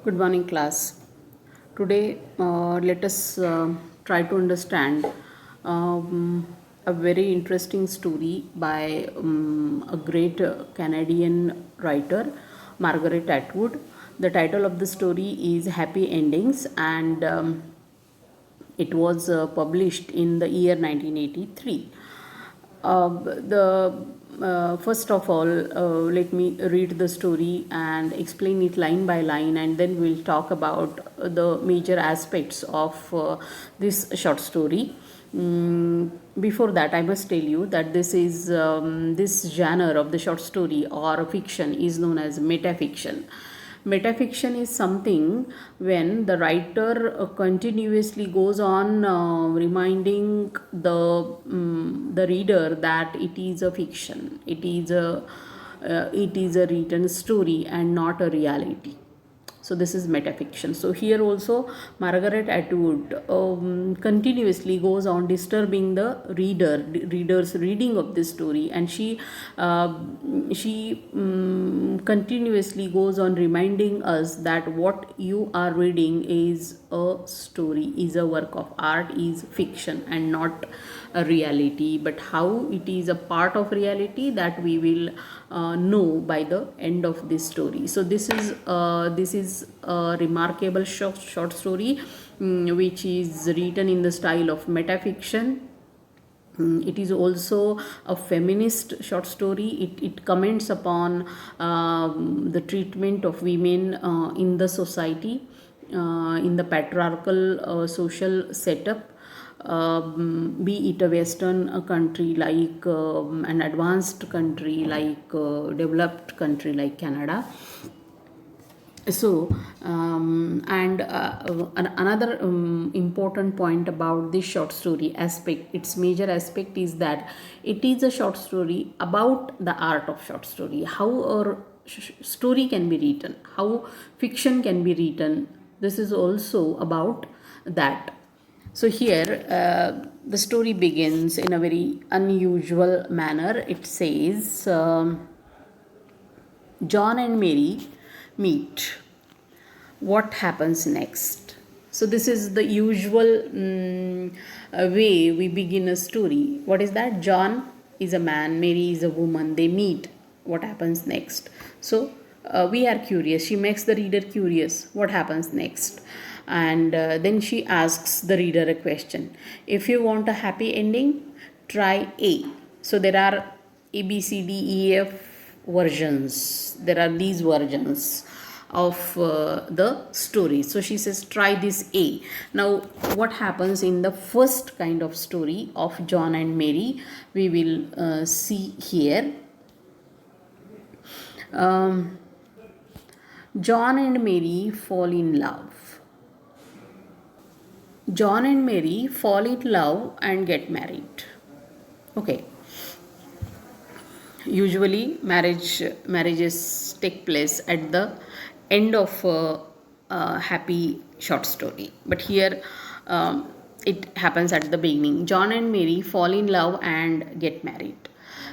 Good morning, class. Today, let us try to understand a very interesting story by a great Canadian writer, Margaret Atwood. The title of the story is Happy Endings, and it was published in the year 1983. The First of all, let me read the story and explain it line by line, and then we'll talk about the major aspects of this short story. Before that, I must tell you that this genre of the short story or fiction is known as metafiction. Metafiction is something when the writer continuously goes on reminding the reader that it is a fiction, it is a written story and not a reality. So this is metafiction. So here also Margaret Atwood continuously goes on disturbing the reader's reading of this story, and she continuously goes on reminding us that what you are reading is a story, is a work of art, is fiction and not a reality. But how it is a part of reality, that we will know by the end of this story. So this is a remarkable short story, which is written in the style of metafiction. It is also a feminist short story. It comments upon the treatment of women in the society, in the patriarchal social setup, be it a western country like an advanced country like developed country like Canada. So and another important point about this short story aspect, its major aspect, is that it is a short story about the art of short story, how a story can be written, how fiction can be written. This is also about that. So here the story begins in a very unusual manner. It says, John and Mary meet. What happens next? So this is the usual way we begin a story. What is that? John is a man, Mary is a woman. They meet. What happens next? So we are curious. She makes the reader curious. What happens next? And then she asks the reader a question. If you want a happy ending, try A. So there are A, B, C, D, E, F versions. There are these versions of the story. So she says, try this A. Now, what happens in the first kind of story of John and Mary, we will see here. John and Mary fall in love. John and Mary fall in love and get married. Okay. Usually, marriages take place at the end of a happy short story, but here it happens at the beginning. John and Mary fall in love and get married.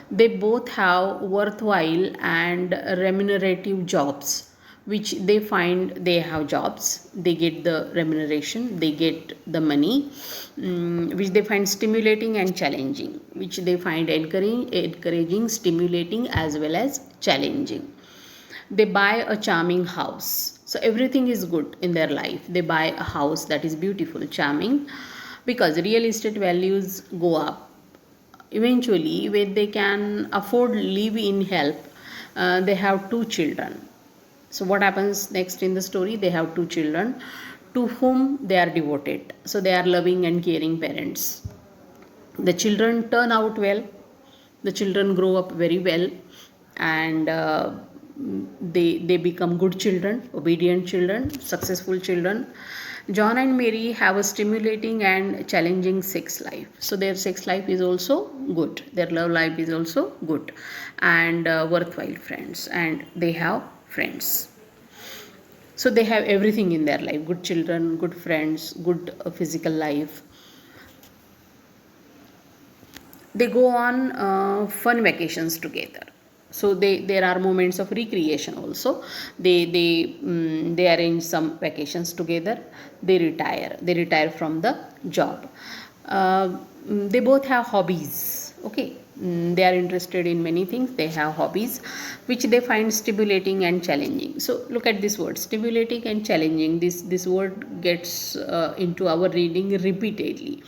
They both have worthwhile and remunerative jobs, which they find they have jobs, they get the remuneration, they get the money, which they find stimulating and challenging, which they find encouraging, stimulating as well as challenging. They buy a charming house. So everything is good in their life. They buy a house that is beautiful, charming, because real estate values go up. Eventually, when they can afford live in help, they have two children. So what happens next in the story? They have two children to whom they are devoted. So they are loving and caring parents. The children turn out well. The children grow up very well, and they become good children, obedient children, successful children. John and Mary have a stimulating and challenging sex life. So their sex life is also good. Their love life is also good, and worthwhile friends, and they have friends. So they have everything in their life: good children, good friends, good physical life. They go on fun vacations together. So there are moments of recreation also. They arrange some vacations together. They retire from the job. They both have hobbies. Okay. They are interested in many things. They have hobbies which they find stimulating and challenging. So look at this word, stimulating and challenging. This word gets into our reading repeatedly.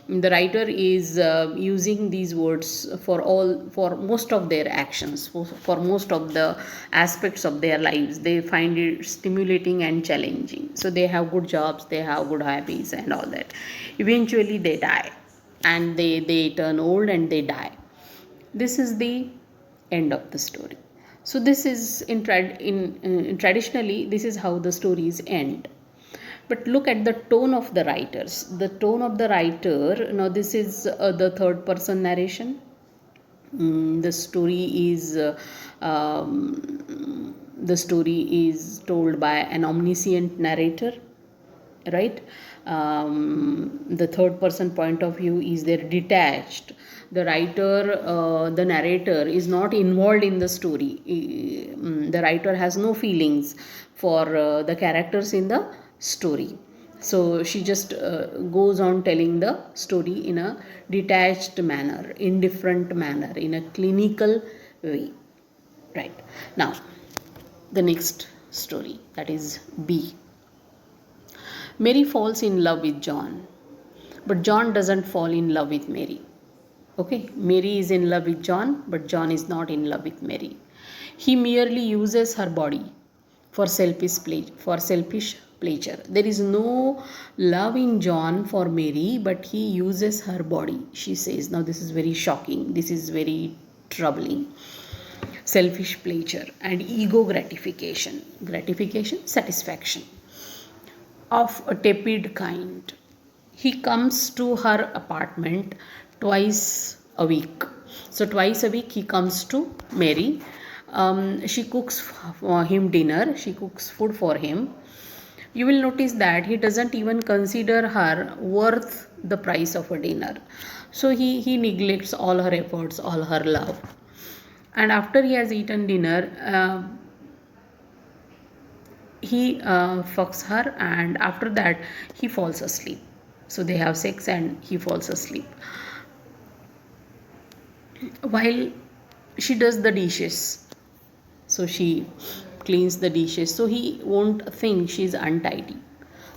The writer is using these words for most of their actions, for most of the aspects of their lives. They find it stimulating and challenging. So they have good jobs, they have good hobbies and all that. Eventually they die, and they turn old and they die. This is the end of the story. So this is traditionally this is how the stories end. But look at the tone of the writers. The tone of the writer, now this is the third person narration. The story is told by an omniscient narrator, right? The third person point of view is there, detached. The writer, the narrator is not involved in the story. The writer has no feelings for the characters in the story. So she just goes on telling the story in a detached manner, indifferent manner, in a clinical way. Right. Now, the next story, that is B. Mary falls in love with John, but John doesn't fall in love with Mary. Okay, Mary is in love with John, but John is not in love with Mary. He merely uses her body for selfish pleasure. There is no love in John for Mary, but he uses her body, she says. Now, this is very shocking. This is very troubling. Selfish pleasure and ego gratification. Gratification, satisfaction of a tepid kind. He comes to her apartment twice a week. So, twice a week he comes to Mary. She cooks for him dinner, she cooks food for him. You will notice that he doesn't even consider her worth the price of a dinner. So, he neglects all her efforts, all her love. And after he has eaten dinner, he fucks her, and after that he falls asleep. So they have sex and he falls asleep while she does the dishes. So she cleans the dishes, so he won't think she's untidy.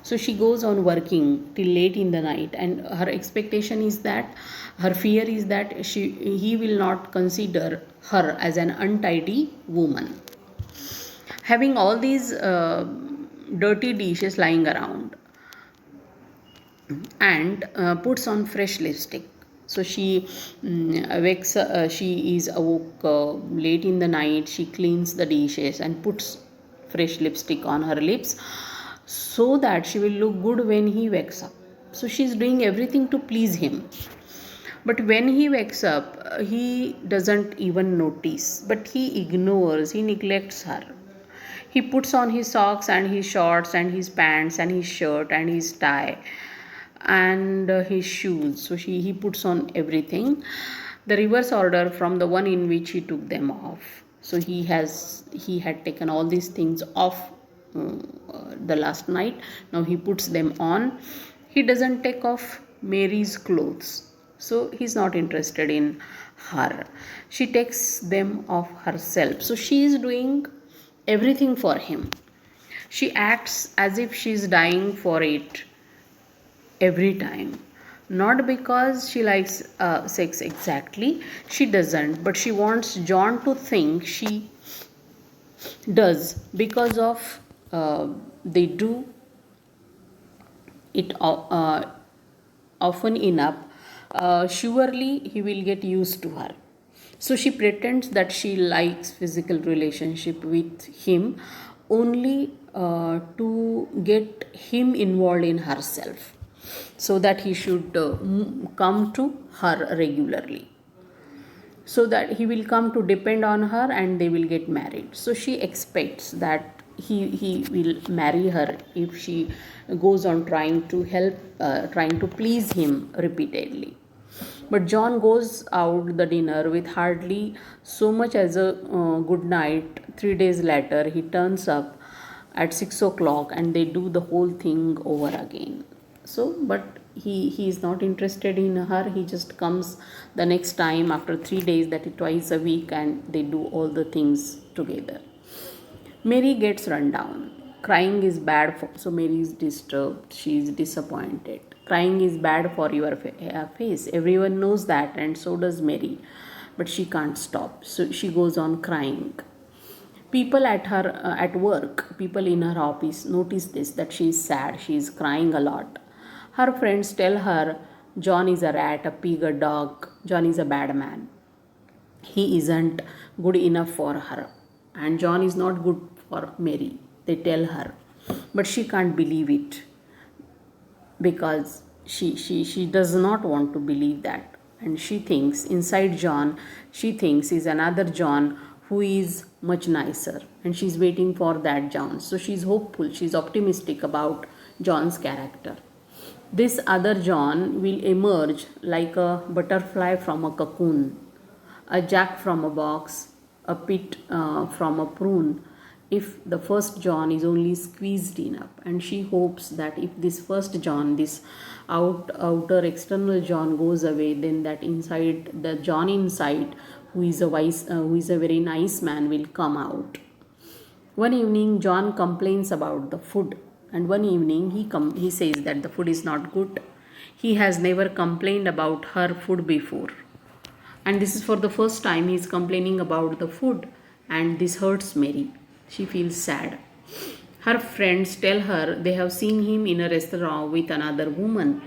So she goes on working till late in the night, and her expectation is that, her fear is that he will not consider her as an untidy woman. Having all these dirty dishes lying around, and puts on fresh lipstick. So she wakes. She is awoke late in the night. She cleans the dishes and puts fresh lipstick on her lips, so that she will look good when he wakes up. So she is doing everything to please him. But when he wakes up, he doesn't even notice. But he ignores. He neglects her. He puts on his socks and his shorts and his pants and his shirt and his tie and his shoes. So he puts on everything. The reverse order from the one in which he took them off. So he had taken all these things off the last night. Now he puts them on. He doesn't take off Mary's clothes. So he's not interested in her. She takes them off herself. So she is doing everything for him. She acts as if she's dying for it every time. Not because she likes sex exactly, she doesn't, but she wants John to think she does, because of they do it often enough. Surely he will get used to her. So she pretends that she likes physical relationship with him only to get him involved in herself, so that he should come to her regularly, so that he will come to depend on her and they will get married. So she expects that he will marry her if she goes on trying to please him repeatedly. But John goes out the dinner with hardly so much as a good night. 3 days later, he turns up at 6 o'clock and they do the whole thing over again. So, but he is not interested in her. He just comes the next time after 3 days, that is twice a week, and they do all the things together. Mary gets run down. Crying is bad for, so Mary is disturbed. She is disappointed. Crying is bad for your face. Everyone knows that, and so does Mary. But she can't stop. So she goes on crying. People at her at work, people in her office notice this, that she is sad. She is crying a lot. Her friends tell her John is a rat, a pig, a dog. John is a bad man. He isn't good enough for her, and John is not good for Mary. They tell her, but she can't believe it, because she does not want to believe that, and she thinks inside John, she thinks is another John who is much nicer, and she's waiting for that John. So she's hopeful, she's optimistic about John's character. This other John will emerge like a butterfly from a cocoon, a jack from a box, a pit from a prune, if the first John is only squeezed enough. And she hopes that if this first John, this outer external John goes away, then that inside, the John inside, who is a very nice man, will come out. One evening, John complains about the food, and one evening he says that the food is not good. He has never complained about her food before, and this is for the first time he is complaining about the food, and this hurts Mary. She feels sad. Her friends tell her they have seen him in a restaurant with another woman.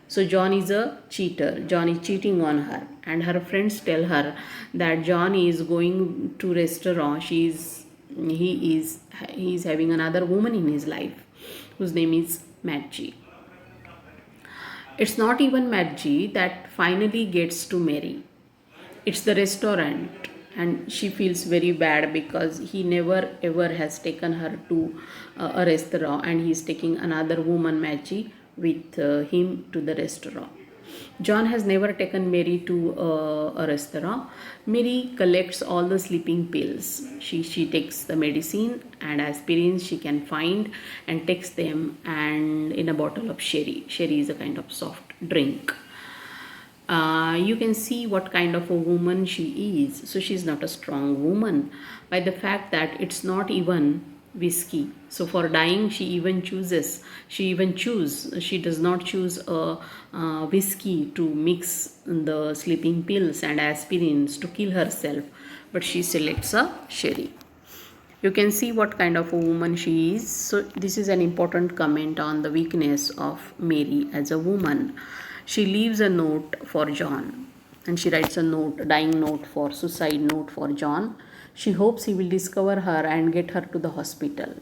So John is a cheater. John is cheating on her, and her friends tell her that John is going to restaurant. He is having another woman in his life, whose name is Maggie. It's not even Maggie that finally gets to Mary. It's the restaurant, and she feels very bad because he never ever has taken her to a restaurant, and he is taking another woman, Maggie, with him to the restaurant. John has never taken Mary to a restaurant. Mary collects all the sleeping pills. She takes the medicine and aspirins she can find, and takes them, and in a bottle of sherry. Sherry is a kind of soft drink. You can see what kind of a woman she is. So she's not a strong woman by the fact that it's not even whiskey. So for dying, she does not choose a whiskey to mix the sleeping pills and aspirins to kill herself, but she selects a sherry. You can see what kind of a woman she is. So this is an important comment on the weakness of Mary as a woman. She leaves a note for John, and she writes a note, dying note, for suicide note for John. She hopes he will discover her and get her to the hospital,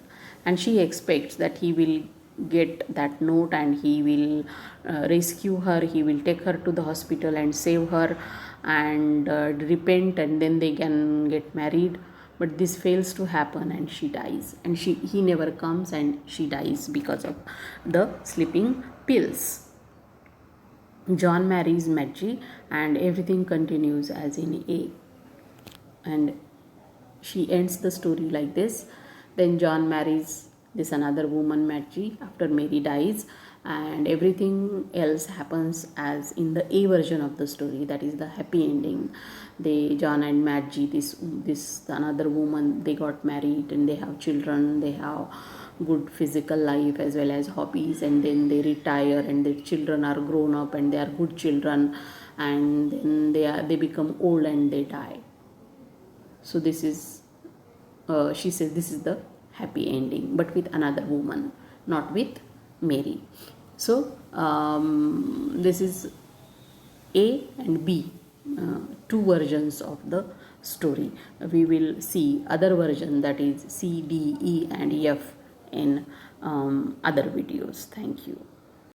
and she expects that he will get that note and he will rescue her. He will take her to the hospital and save her and repent, and then they can get married. But this fails to happen, and she dies, and he never comes, and she dies because of the sleeping pills. John marries Maggie, and everything continues as in A. And she ends the story like this. Then John marries this another woman, Maggie, after Mary dies, and everything else happens as in the A version of the story, that is the happy ending. John and Maggie, this another woman, they got married and they have children. They have good physical life as well as hobbies, and then they retire, and their children are grown up and they are good children, and then they become old and they die. So this is she says this is the happy ending, but with another woman, not with Mary. So this is A and B, two versions of the story. We will see other version, that is C, D, E and F, in other videos. Thank you.